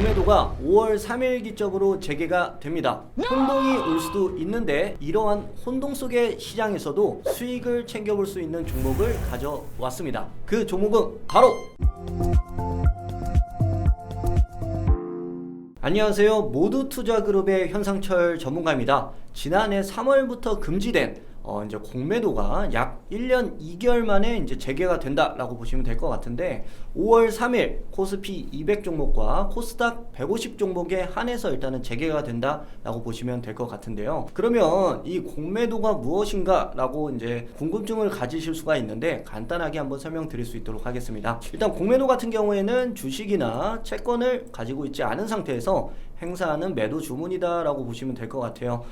공매도가 5월 3일 기점으로 재개가 됩니다. 혼동이 올 수도 있는데 이러한 혼동 속의 시장에서도 수익을 챙겨볼 수 있는 종목을 가져왔습니다. 그 종목은 바로 안녕하세요. 모두투자그룹의 현상철 전문가입니다. 지난해 3월부터 금지된 이제 공매도가 약 1년 2개월 만에 이제 재개가 된다라고 보시면 될 것 같은데 5월 3일 코스피 200 종목과 코스닥 150 종목에 한해서 일단은 재개가 된다라고 보시면 될 것 같은데요. 그러면 이 공매도가 무엇인가라고 이제 궁금증을 가지실 수가 있는데 간단하게 한번 설명드릴 수 있도록 하겠습니다. 일단 공매도 같은 경우에는 주식이나 채권을 가지고 있지 않은 상태에서 행사하는 매도 주문이다라고 보시면 될 것 같아요.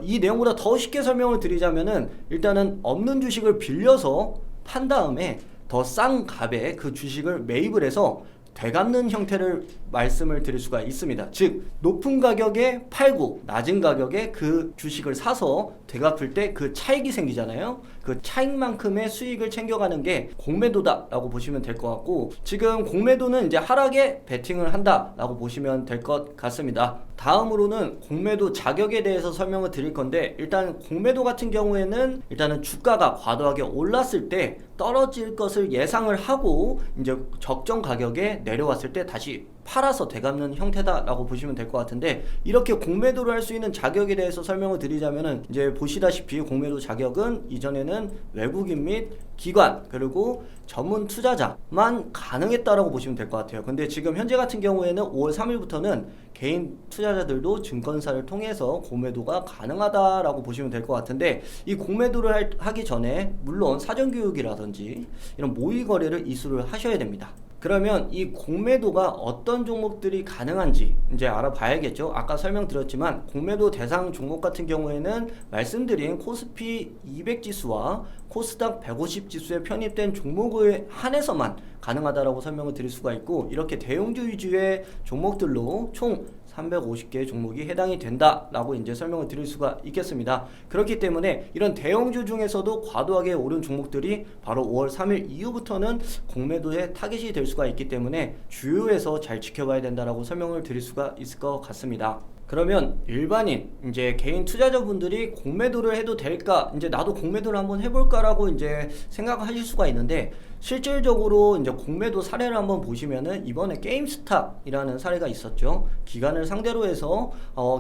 이 내용보다 더 쉽게 설명을 드리자면은 일단은 없는 주식을 빌려서 판 다음에 더 싼 값에 그 주식을 매입을 해서 되갚는 형태를 말씀을 드릴 수가 있습니다. 즉 높은 가격에 팔고 낮은 가격에 그 주식을 사서 되갚을 때 그 차익이 생기잖아요. 그 차익만큼의 수익을 챙겨가는 게 공매도다라고 보시면 될 것 같고, 지금 공매도는 이제 하락에 베팅을 한다라고 보시면 될 것 같습니다. 다음으로는 공매도 자격에 대해서 설명을 드릴 건데, 일단 공매도 같은 경우에는 일단은 주가가 과도하게 올랐을 때 떨어질 것을 예상을 하고 이제 적정 가격에 내려왔을 때 다시 팔아서 되갚는 형태다라고 보시면 될 것 같은데, 이렇게 공매도를 할 수 있는 자격에 대해서 설명을 드리자면은 이제 보시다시피 공매도 자격은 이전에는 외국인 및 기관 그리고 전문 투자자만 가능했다라고 보시면 될 것 같아요. 근데 지금 현재 같은 경우에는 5월 3일부터는 개인 투자자들도 증권사를 통해서 공매도가 가능하다라고 보시면 될 것 같은데, 이 공매도를 하기 전에 물론 사전교육이라든지 이런 모의 거래를 이수를 하셔야 됩니다. 그러면 이 공매도가 어떤 종목들이 가능한지 이제 알아봐야겠죠. 아까 설명드렸지만 공매도 대상 종목 같은 경우에는 말씀드린 코스피 200 지수와 코스닥 150 지수에 편입된 종목에 한해서만 가능하다라고 설명을 드릴 수가 있고, 이렇게 대형주 위주의 종목들로 총 350개의 종목이 해당이 된다라고 이제 설명을 드릴 수가 있겠습니다. 그렇기 때문에 이런 대형주 중에서도 과도하게 오른 종목들이 바로 5월 3일 이후부터는 공매도의 타겟이 될 수가 있기 때문에 주요해서 잘 지켜봐야 된다라고 설명을 드릴 수가 있을 것 같습니다. 그러면 일반인 이제 개인 투자자분들이 공매도를 해도 될까, 이제 나도 공매도를 한번 해볼까라고 이제 생각하실 수가 있는데, 실질적으로 이제 공매도 사례를 한번 보시면은 이번에 게임스탑이라는 사례가 있었죠. 기관을 상대로 해서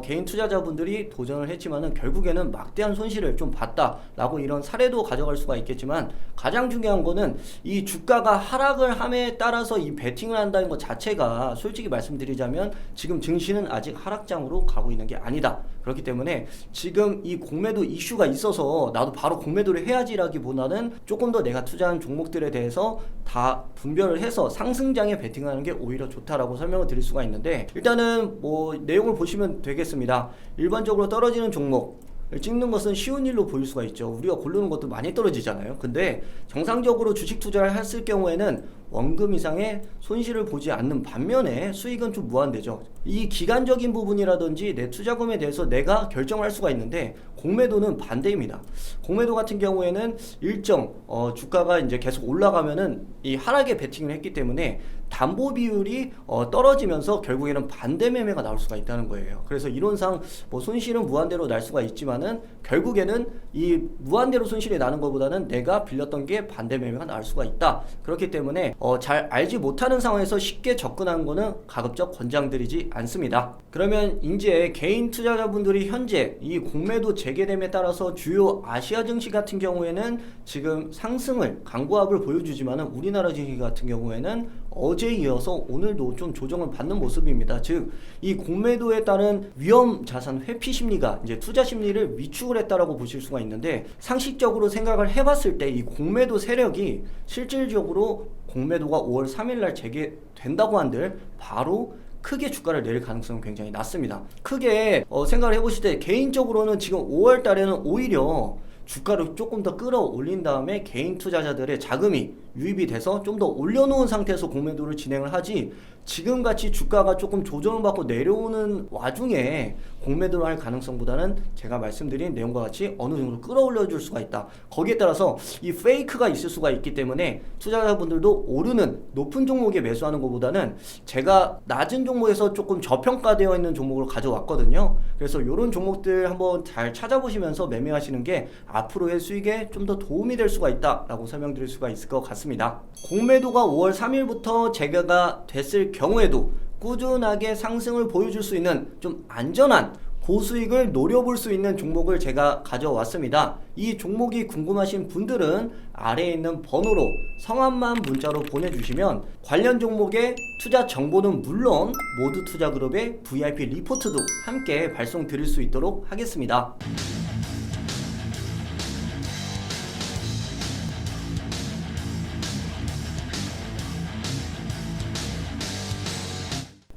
개인 투자자분들이 도전을 했지만은 결국에는 막대한 손실을 좀 봤다라고 이런 사례도 가져갈 수가 있겠지만, 가장 중요한 거는 이 주가가 하락을 함에 따라서 이 베팅을 한다는 것 자체가 솔직히 말씀드리자면 지금 증시는 아직 하락장으로 가고 있는 게 아니다. 그렇기 때문에 지금 이 공매도 이슈가 있어서 나도 바로 공매도를 해야지라기보다는 조금 더 내가 투자한 종목들에 대해서 다 분별을 해서 상승장에 베팅하는 게 오히려 좋다라고 설명을 드릴 수가 있는데, 일단은 뭐 내용을 보시면 되겠습니다. 일반적으로 떨어지는 종목 찍는 것은 쉬운 일로 보일 수가 있죠. 우리가 고르는 것도 많이 떨어지잖아요. 근데 정상적으로 주식 투자를 했을 경우에는 원금 이상의 손실을 보지 않는 반면에 수익은 좀 무한대죠. 이 기간적인 부분이라든지 내 투자금에 대해서 내가 결정할 수가 있는데, 공매도는 반대입니다. 공매도 같은 경우에는 일정 주가가 이제 계속 올라가면은 이 하락에 베팅을 했기 때문에 담보 비율이 떨어지면서 결국에는 반대 매매가 나올 수가 있다는 거예요. 그래서 이론상 뭐 손실은 무한대로 날 수가 있지만은 결국에는 이 무한대로 손실이 나는 것보다는 내가 빌렸던 게 반대 매매가 나올 수가 있다. 그렇기 때문에 잘 알지 못하는 상황에서 쉽게 접근하는 거는 가급적 권장드리지 않습니다. 그러면 이제 개인 투자자분들이 현재 이 공매도 재개됨에 따라서 주요 아시아 증시 같은 경우에는 지금 상승을 강보합을 보여주지만은 우리나라 증시 같은 경우에는 어제에 이어서 오늘도 좀 조정을 받는 모습입니다. 즉, 이 공매도에 따른 위험 자산 회피 심리가 이제 투자 심리를 위축을 했다라고 보실 수가 있는데, 상식적으로 생각을 해봤을 때 이 공매도 세력이 실질적으로 공매도가 5월 3일날 재개된다고 한들 바로 크게 주가를 내릴 가능성은 굉장히 낮습니다. 크게 생각을 해보실 때 개인적으로는 지금 5월 달에는 오히려 주가를 조금 더 끌어올린 다음에 개인 투자자들의 자금이 유입이 돼서 좀 더 올려놓은 상태에서 공매도를 진행을 하지, 지금같이 주가가 조금 조정을 받고 내려오는 와중에 공매도를 할 가능성보다는 제가 말씀드린 내용과 같이 어느 정도 끌어올려 줄 수가 있다. 거기에 따라서 이 페이크가 있을 수가 있기 때문에 투자자분들도 오르는 높은 종목에 매수하는 것보다는 제가 낮은 종목에서 조금 저평가되어 있는 종목을 가져왔거든요. 그래서 이런 종목들 한번 잘 찾아보시면서 매매하시는 게 앞으로의 수익에 좀 더 도움이 될 수가 있다라고 설명드릴 수가 있을 것 같습니다. 공매도가 5월 3일부터 재개가 됐을 경우에도 꾸준하게 상승을 보여줄 수 있는 좀 안전한 고수익을 노려볼 수 있는 종목을 제가 가져왔습니다. 이 종목이 궁금하신 분들은 아래에 있는 번호로 성함만 문자로 보내주시면 관련 종목의 투자 정보는 물론 모두투자그룹의 VIP 리포트도 함께 발송 드릴 수 있도록 하겠습니다.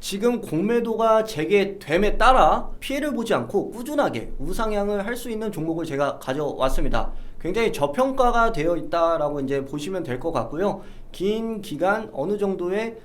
지금 공매도가 재개됨에 따라 피해를 보지 않고 꾸준하게 우상향을 할 수 있는 종목을 제가 가져왔습니다. 굉장히 저평가가 되어 있다라고 이제 보시면 될 것 같고요. 긴 기간 어느 정도의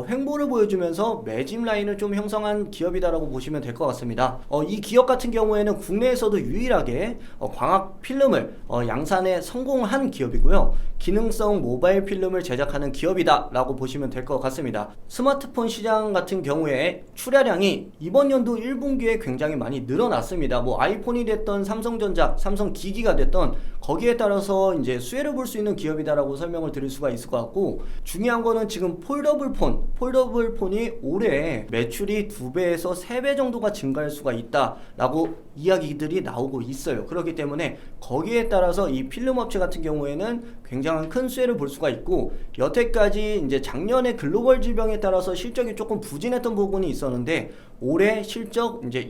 횡보를 보여주면서 매집 라인을 좀 형성한 기업이다라고 보시면 될 것 같습니다. 이 기업 같은 경우에는 국내에서도 유일하게 광학 필름을 양산에 성공한 기업이고요. 기능성 모바일 필름을 제작하는 기업이다라고 보시면 될 것 같습니다. 스마트폰 시장 같은 경우에 출하량이 이번 연도 1분기에 굉장히 많이 늘어났습니다. 뭐 아이폰이 됐던 삼성전자, 삼성기기가 됐던 거기에 따라서 이제 수혜를 볼 수 있는 기업이다라고 설명을 드릴 수가 있을 것 같고, 중요한 거는 지금 폴더블 폰이 올해 매출이 2배에서 3배 정도가 증가할 수가 있다라고 이야기들이 나오고 있어요. 그렇기 때문에 거기에 따라서 이 필름 업체 같은 경우에는 굉장한 큰 수혜를 볼 수가 있고, 여태까지 이제 작년에 글로벌 질병에 따라서 실적이 조금 부진했던 부분이 있었는데 올해 실적 이제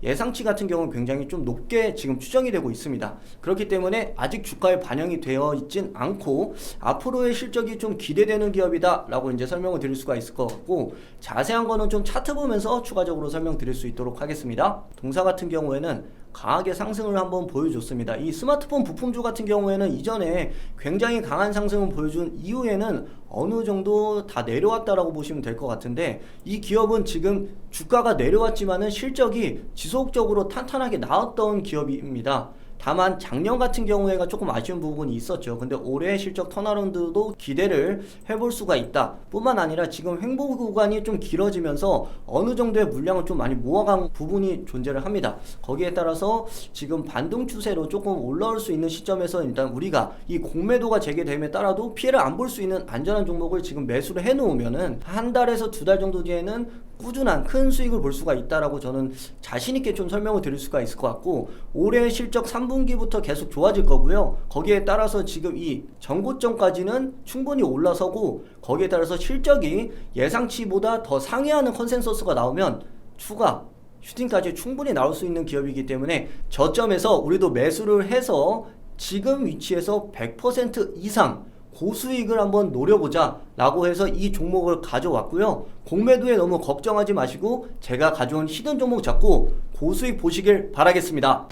예상치 같은 경우는 굉장히 좀 높게 지금 추정이 되고 있습니다. 그렇기 때문에 아직 주가에 반영이 되어 있진 않고 앞으로의 실적이 좀 기대되는 기업이다 라고 이제 설명을 드릴 수가 있을 것 같고, 자세한 거는 좀 차트 보면서 추가적으로 설명드릴 수 있도록 하겠습니다. 동사 같은 경우에는 강하게 상승을 한번 보여줬습니다. 이 스마트폰 부품주 같은 경우에는 이전에 굉장히 강한 상승을 보여준 이후에는 어느 정도 다 내려왔다라고 보시면 될 것 같은데, 이 기업은 지금 주가가 내려왔지만은 실적이 지속적으로 탄탄하게 나왔던 기업입니다. 다만 작년 같은 경우에가 조금 아쉬운 부분이 있었죠. 근데 올해 실적 턴어라운드도 기대를 해볼 수가 있다. 뿐만 아니라 지금 횡보 구간이 좀 길어지면서 어느 정도의 물량을 좀 많이 모아간 부분이 존재를 합니다. 거기에 따라서 지금 반등 추세로 조금 올라올 수 있는 시점에서 일단 우리가 이 공매도가 재개됨에 따라도 피해를 안 볼 수 있는 안전한 종목을 지금 매수를 해 놓으면은 한 달에서 2달 정도 뒤에는 꾸준한 큰 수익을 볼 수가 있다라고 저는 자신있게 좀 설명을 드릴 수가 있을 것 같고, 올해 실적 3분기부터 계속 좋아질 거고요. 거기에 따라서 지금 이 전고점까지는 충분히 올라서고, 거기에 따라서 실적이 예상치보다 더 상회하는 컨센서스가 나오면 추가 슈팅까지 충분히 나올 수 있는 기업이기 때문에 저점에서 우리도 매수를 해서 지금 위치에서 100% 이상 고수익을 한번 노려보자 라고 해서 이 종목을 가져왔고요. 공매도에 너무 걱정하지 마시고 제가 가져온 히든 종목 잡고 고수익 보시길 바라겠습니다.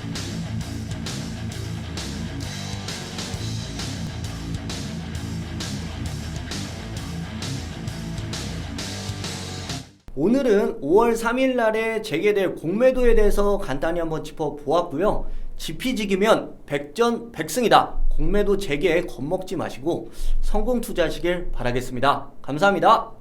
오늘은 5월 3일 날에 재개될 공매도에 대해서 간단히 한번 짚어보았고요. 지피지기면 백전백승이다. 공매도 재개에 겁먹지 마시고 성공 투자하시길 바라겠습니다. 감사합니다.